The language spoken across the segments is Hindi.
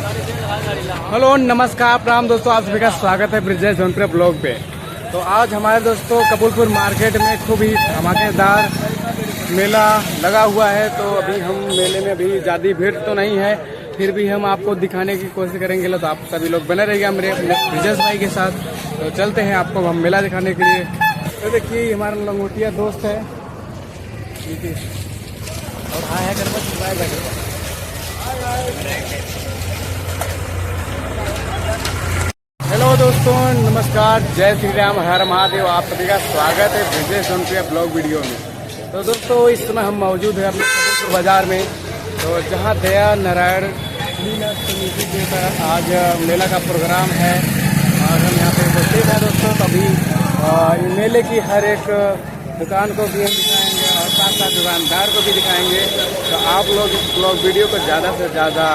हेलो नमस्कार प्रणाम दोस्तों, आप सभी का स्वागत है ब्रिजेश जौनपुर ब्लॉग पे। तो आज हमारे दोस्तों कपूरपुर मार्केट में खूब ही धमाकेदार मेला लगा हुआ है। तो अभी हम मेले में अभी ज़्यादा भीड़ तो नहीं है, फिर भी हम आपको दिखाने की कोशिश करेंगे। तो आप सभी लोग बने रहिएगा मेरे ब्रिजेश भाई के साथ। तो चलते हैं आपको हम मेला दिखाने के लिए। तो देखिए हमारा लंगोटिया दोस्त है और आया गणपत। हेलो दोस्तों, नमस्कार, जय श्री राम, हर महादेव। आप सभी का स्वागत है ब्रिजेश जौनपुर ब्लॉग वीडियो में। तो दोस्तों इस समय हम मौजूद हैं अपने कपूरपुर बाजार में, तो जहां दया नारायण समिति के आज मेला का प्रोग्राम है और हम यहाँ पे उपस्थित हैं दोस्तों। तो अभी मेले की हर एक दुकान को भी हम दिखाएंगे और साथ साथ दुकानदार को भी दिखाएंगे। तो आप लोग इस ब्लॉग वीडियो को ज़्यादा से ज़्यादा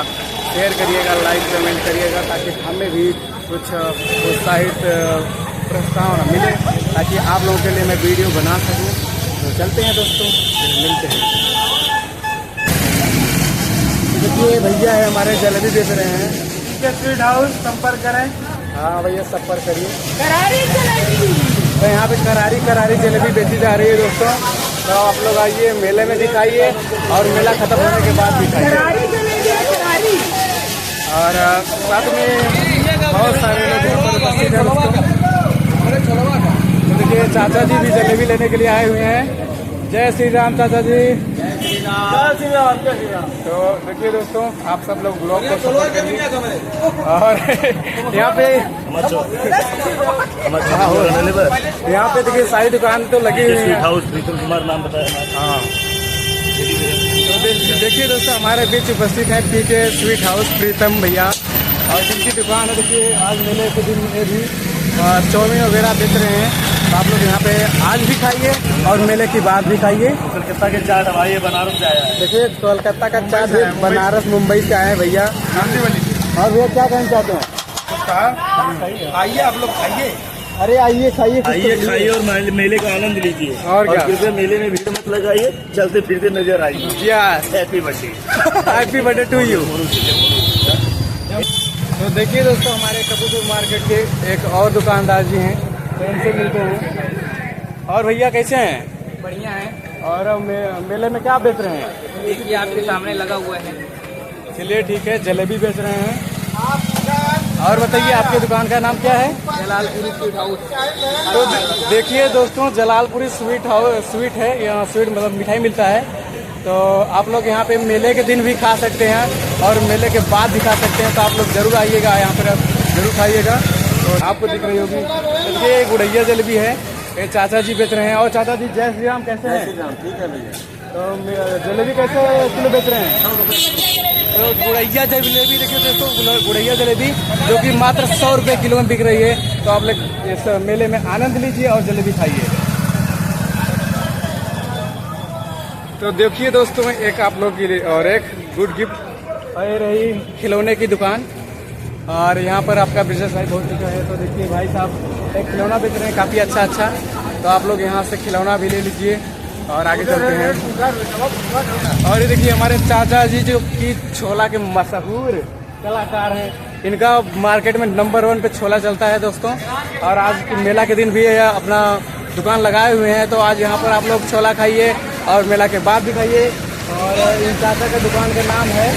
शेयर करिएगा, लाइक कमेंट करिएगा, ताकि हमें भी कुछ उत्साहित प्रस्तावना मिले, ताकि आप लोगों के लिए मैं वीडियो बना सकूं। तो चलते हैं दोस्तों, फिर मिलते हैं। देखिए भैया है हमारे, जलेबी बेच रहे हैं। स्वीट हाउस संपर्क करें। हाँ भैया संपर्क करिए। तो यहाँ पे करारी जलेबी बेची जा रही है दोस्तों। तो आप लोग आइए, मेले में दिखाइए और मेला खत्म होने के बाद दिखाइए। और साथ में बहुत सारे लोग यहाँ पर उपस्थित हैं दोस्तों। तो देखिए चाचा जी भी जलेबी लेने के लिए आए हुए हैं। जय श्री राम चाचा जी। जय श्री राम। तो देखिए दोस्तों, आप सब लोग ब्लॉग को सपोर्ट करिए। और यहाँ पे देखिए सारी दुकान तो लगी हुई है। प्रीतम कुमार नाम बताया। हाँ, तो देखिए दोस्तों हमारे बीच उपस्थित है पीके स्वीट हाउस प्रीतम भैया, और जिनकी दुकान है देखिए आज मेले के दिन में भी चाउमीन वगैरह बेच रहे हैं। तो आप लोग यहाँ पे आज भी खाइए और मेले की बात भी खाइए। कोलकाता के चाट हमारे बनारस से आया है। देखिए कोलकाता का चाट बनारस मुंबई से आए हैं भैया। और भैया क्या कहना चाहते हैं? आइए आप लोग खाइए। अरे आइए खाइए और मेले का आनंद लीजिए। और क्या, फिर मेले में भीड़ मत लगाइए, चलते फिरते नजर आइए। Happy birthday. Happy birthday to you. तो देखिए दोस्तों हमारे कपूरपुर मार्केट के एक और दुकानदार जी हैं, तो इनसे मिलते हैं। और भैया कैसे हैं? बढ़िया है। और मेले में क्या बेच रहे हैं? देखिए आपके सामने लगा हुआ है। चलिए ठीक है, जलेबी बेच रहे हैं। और बताइए आपकी दुकान का नाम क्या है? Jalalpuri sweet house. तो देखिए दोस्तों जलालपुरी स्वीट है, यहाँ स्वीट मतलब मिठाई मिलता है। तो आप लोग यहाँ पे मेले के दिन भी खा सकते हैं और मेले के बाद भी खा सकते हैं। तो आप लोग जरूर आइएगा, यहाँ पर जरूर खाइएगा। तो आपको दिख रही होगी देखिए गुड़ैया जलेबी है, ये चाचा जी बेच रहे हैं। और चाचा जी जय श्री राम, कैसे हैं? ठीक है भैया। तो जलेबी कैसे किलो बेच रहे हैं? तो गुड़ैया जलेबी देखिए दोस्तों, गुड़ैया जलेबी जो कि मात्र 100 रुपये किलो में बिक रही है। तो आप लोग इस मेले में आनंद लीजिए और जलेबी खाइए। तो देखिए दोस्तों एक आप लोग के लिए और एक गुड गिफ्ट ये रही खिलौने की दुकान, और यहाँ पर आपका बिजनेस भाई बहुत चुका है। तो देखिए भाई साहब एक खिलौना बेच रहे हैं काफ़ी अच्छा। तो आप लोग यहाँ से खिलौना भी ले लीजिए और आगे चलते हैं। और ये देखिए हमारे चाचा जी जो कि छोला के मशहूर कलाकार हैं, इनका मार्केट में नंबर 1 पे छोला चलता है दोस्तों। और आज मेला के दिन भी अपना दुकान लगाए हुए हैं। तो आज यहाँ पर आप लोग छोला खाइए और मेला के बाद भी खाइए। और इन चाचा का दुकान का नाम है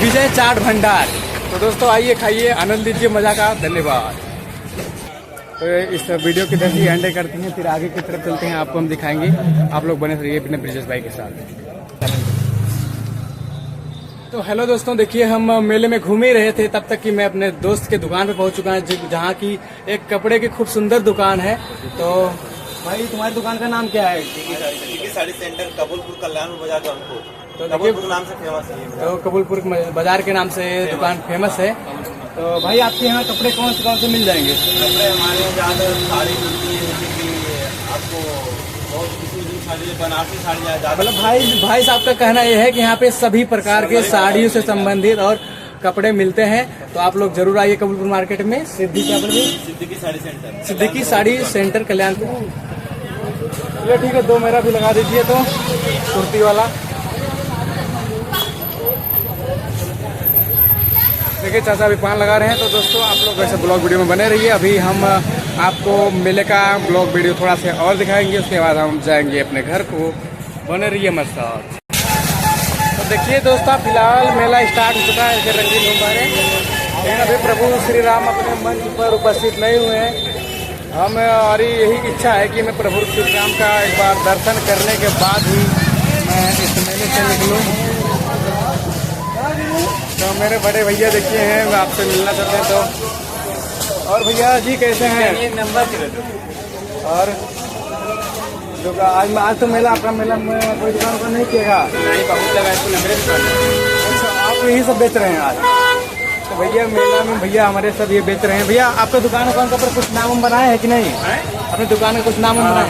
विजय चाट भंडार। तो दोस्तों आइए खाइए, आनंद लीजिए मजा का। धन्यवाद। तो इस वीडियो की तरफ ही एंड करते हैं, फिर आगे की तरफ चलते हैं, आपको हम दिखाएंगे। आप लोग बने रहिए अपने ब्रिजेश भाई के साथ। तो हेलो दोस्तों, देखिए हम मेले में घूम ही रहे थे, तब तक कि मैं अपने दोस्त के दुकान पे पहुंच चुका है, जहाँ की एक कपड़े की खूब सुंदर दुकान है। तो भाई तुम्हारी दुकान का नाम क्या है? साड़ी सेंटर कबूलपुर कल्याण बाजार जौनपुर। तो कबूलपुर नाम से फेमस है। तो कबूलपुर बाजार के नाम से दुकान फेमस है। तो भाई आपके यहाँ कपड़े कौन से मिल जाएंगे? कपड़े हमारे यहाँ ज़्यादा साड़ी मिलती है, जैसे कि आपको बहुत किसी साड़ी बनारसी साड़ियाँ। मतलब भाई साहब का कहना यह है कि यहाँ पे सभी प्रकार के साड़ियों से संबंधित और कपड़े मिलते हैं। तो आप लोग जरूर आइए कबूलपुर मार्केट में। Siddiqui sari centre, Siddiqui sari centre Kalyanpur. चलिए ठीक है, 2 मेरा भी लगा दीजिए तो कुर्ती वाला। देखिए चाचा अभी पान लगा रहे हैं। तो दोस्तों आप लोग वैसे ब्लॉग वीडियो में बने रहिए। अभी हम आपको मेले का ब्लॉग वीडियो थोड़ा सा और दिखाएंगे, उसके बाद हम जाएंगे अपने घर को। बने रहिए मस्त। तो देखिए दोस्तों फिलहाल मेला स्टार्ट हो चुका है रंगीन घुमाने, लेकिन अभी प्रभु श्री राम अपने मंच पर उपस्थित नहीं हुए हैं। हमारी यही इच्छा है कि मैं प्रभु श्री राम का एक बार दर्शन करने के बाद ही मैं इस मेले से निकलूँ। तो मेरे बड़े भैया देखिए हैं, मैं आपसे मिलना चाहते हैं। तो और भैया जी कैसे हैं? और आज तो मेला आपका मेला में कोई दुकान को नहीं किएगा? नहीं, बहुत लगा इसको मेरे दुकान में। अच्छा, आप यही सब बेच रहे हैं आज? तो भैया मेला में भैया हमारे सब ये बेच रहे हैं। भैया आपका दुकान कौन सा पर कुछ नाम बनाया है कि नहीं? अपने दुकान में कुछ नाम बनाया है?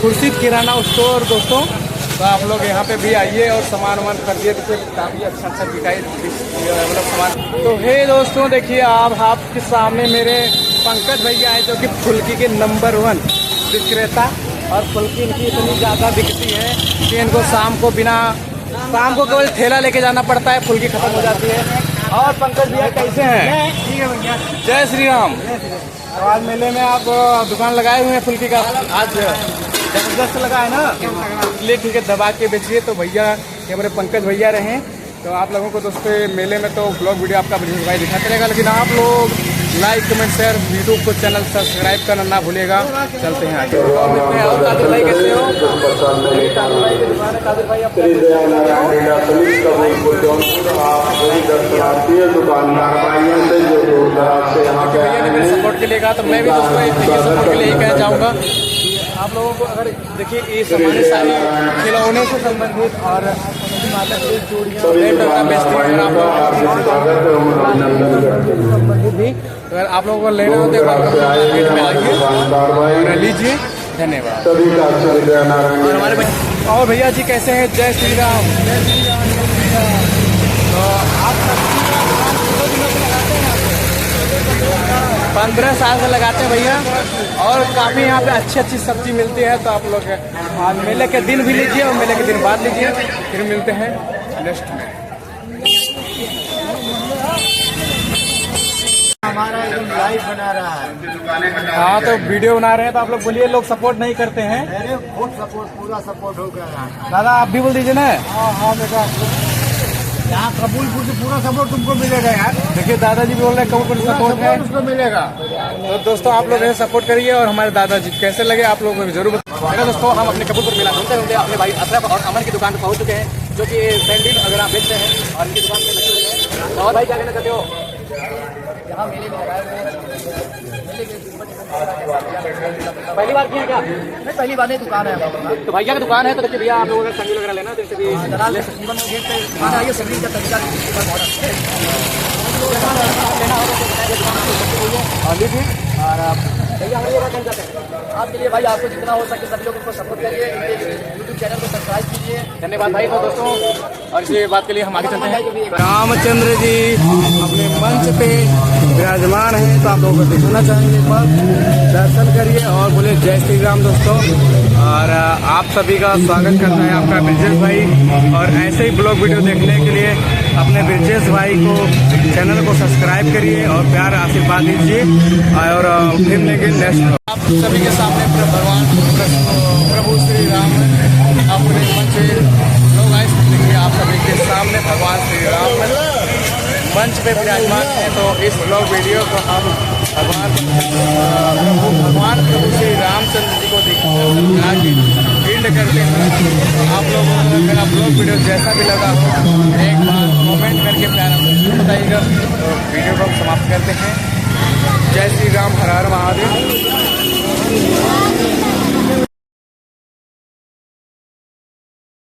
खुर्शीद किराना स्टोर। दोस्तों तो आप लोग यहाँ पे भी आइए और सामान वामान खरीदिए, तो काफ़ी अच्छा बिकाई मतलब सामान। तो हे दोस्तों देखिए आपके सामने मेरे पंकज भैया हैं, जो कि फुल्की के नंबर 1 विक्रेता। और फुल्की इनकी इतनी ज़्यादा बिकती है कि इनको शाम को केवल ठेला लेके जाना पड़ता है, फुल्की खत्म हो जाती है। और पंकज भैया कैसे हैं? ठीक है भैया। जय श्री राम। तो आज मेले में आप दुकान लगाए हुए हैं फुल्की का, आज जबरदस्त लगा है ना, इसलिए ठीक है दबा के बेचिए। तो भैया ये हमारे पंकज भैया रहे। तो आप लोगों को दोस्तों मेले में तो ब्लॉग वीडियो आपका भाई दिखाते रहेगा, लेकिन आप लोग लाइक कमेंट शेयर यूट्यूब को चैनल सब्सक्राइब करना ना भूलिएगा। चलते हैं आगे और मिलते हैं। और कादिर भाई कैसे हो? कादिर भाई की दुकान है। कादिर भाई अपने सपोर्ट के लिए कहा, तो मैं भी दोस्तों सपोर्ट के लिए यही कहना चाहूँगा आप लोगों को। अगर देखिए ये सामान्य सारी खिलौने से संबंधित और माता की चूड़ियाँ बेचती हैं, आप संबंधित भी अगर आप लोगों को लेना हो तो मार्केट में आइए और लीजिए। धन्यवाद। और हमारे और भैया जी कैसे हैं? जय श्री राम। जय श्री राम। जय श्री राम। तो आप 15 साल से लगाते हैं भैया, और काफ़ी यहाँ पे अच्छी सब्जी मिलती है। तो आप लोग आज मेले के दिन भी लीजिए और मेले के दिन बाद लीजिए। फिर मिलते हैं नेक्स्ट में। हमारा एकदम लाइव बना रहा है। हाँ तो वीडियो बना रहे हैं, तो आप लोग बोलिए लोग सपोर्ट नहीं करते हैं। अरे बहुत सपोर्ट, पूरा सपोर्ट हो गया। दादा आप भी बोल दीजिए ना। हाँ बेटा, यहाँ कबूलपुर से पूरा सपोर्ट तुमको मिलेगा यार। देखिए दादाजी भी बोल रहे हैं कबूलपुर सपोर्ट है, उसको मिलेगा। तो दोस्तों आप लोग ऐसे सपोर्ट करिए। और हमारे दादाजी कैसे लगे आप लोगों को जरूर बताइए। दोस्तों हम अपने कबूलपुर मेला घूमते अपने भाई अशरफ और अमन की दुकान पर पहुंच चुके हैं, जो कि सैंडल अगर आप बेचते हैं और इनकी दुकान पर लगे हुए हैं। और भाई क्या कहना चाहते हो? यहाँ मेले में लगाए हुए पहली बार किया क्या? नहीं, पहली बार नहीं, दुकान है। तो भैया की दुकान है, तो देखिए भैया आप लोगों का सैंडल वगैरह लेना तो इससे भी दलाल जीवन में गेट पे दुकान है। ये सैंडल का तरीका बहुत अच्छा है। और लीजिए। और भैया हम ये बात कहना चाहते हैं आपके लिए, भाई आपको जितना हो सके सभी लोग उनको सपोर्ट करिए, यूट्यूब चैनल को सब्सक्राइब कीजिए। धन्यवाद भाई। तो दोस्तों और इसी बात के लिए हम आगे चलते हैं। रामचंद्र जी अपने मंच पे विराजमान हैं, तो आप लोगों को दिखाना चाहेंगे, एक बार दर्शन करिए और बोले जय श्री राम दोस्तों। और आप सभी का स्वागत करता है आपका ब्रिजेश भाई। और ऐसे ही ब्लॉग वीडियो देखने के लिए अपने ब्रिजेश भाई को चैनल को सब्सक्राइब करिए और प्यार आशीर्वाद दीजिए। और फिर लेंगे नेक्स्ट आप सभी के सामने भगवान प्रभु श्री राम अपने मंच लोग आए देखिए आप सभी के सामने भगवान श्री राम मंच पे विराजमान है। तो इस ब्लॉग वीडियो को हम भगवान प्रभु श्री रामचंद्र जी को दिखा के फील्ड करते हैं। तो आप लोगों को मेरा ब्लॉग वीडियो जैसा भी लगा हो एक बार कमेंट करके प्यारा बताइएगा। तो वीडियो को हम समाप्त करते हैं। जय श्री राम, हर हर महादेव।